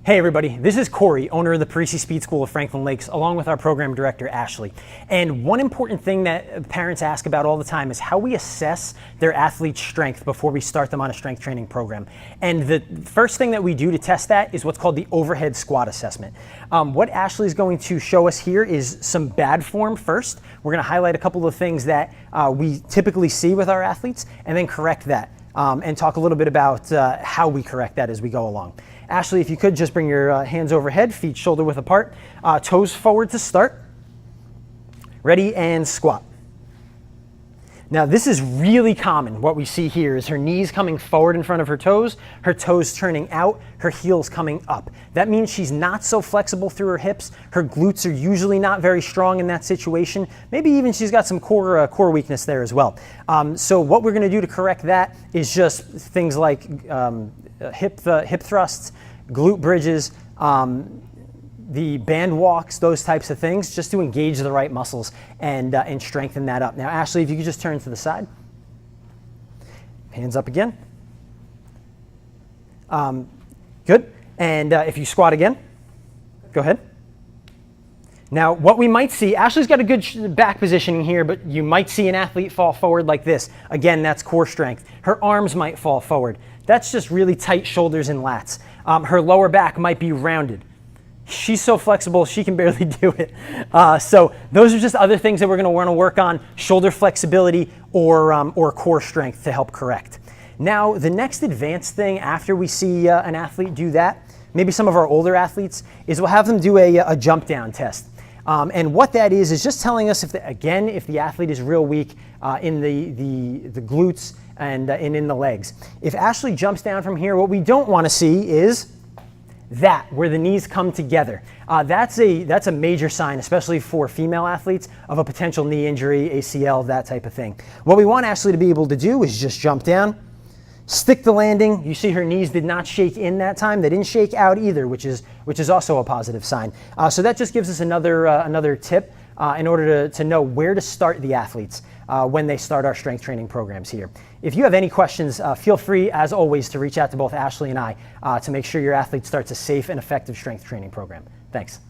Hey everybody, this is Corey, owner of the Parisi Speed School of Franklin Lakes, along with our program director, Ashley. And one important thing that parents ask about all the time is how we assess their athlete's strength before we start them on a strength training program. And the first thing that we do to test that is what's called the overhead squat assessment. What Ashley is going to show us here is some bad form first. We're going to highlight a couple of things that we typically see with our athletes and then correct that and talk a little bit about how we correct that as we go along. Ashley, if you could just bring your hands overhead, feet shoulder width apart, toes forward to start. Ready and squat. Now this is really common. What we see here is her knees coming forward in front of her toes turning out, her heels coming up. That means she's not so flexible through her hips. Her glutes are usually not very strong in that situation. Maybe even she's got some core weakness there as well. So what we're gonna do to correct that is just things like hip thrusts, glute bridges, the band walks, those types of things, just to engage the right muscles and strengthen that up. Now, Ashley, if you could just turn to the side. Hands up again. Good. And if you squat again, go ahead. Now, what we might see, Ashley's got a good back positioning here, but you might see an athlete fall forward like this. Again, that's core strength. Her arms might fall forward. That's just really tight shoulders and lats. Her lower back might be rounded. She's so flexible, she can barely do it. So those are just other things that we're gonna wanna work on, shoulder flexibility or core strength to help correct. Now, the next advanced thing after we see an athlete do that, maybe some of our older athletes, is we'll have them do a jump down test. And what that is just telling us if the athlete is real weak in the glutes and in the legs. If Ashley jumps down from here, what we don't wanna see is where the knees come together. That's a major sign, especially for female athletes, of a potential knee injury, ACL, that type of thing. What we want Ashley to be able to do is just jump down, stick the landing. You see her knees did not shake in that time. They didn't shake out either, which is also a positive sign. So that just gives us another tip in order to know where to start the athletes when they start our strength training programs here. If you have any questions, feel free, as always, to reach out to both Ashley and I to make sure your athlete starts a safe and effective strength training program. Thanks.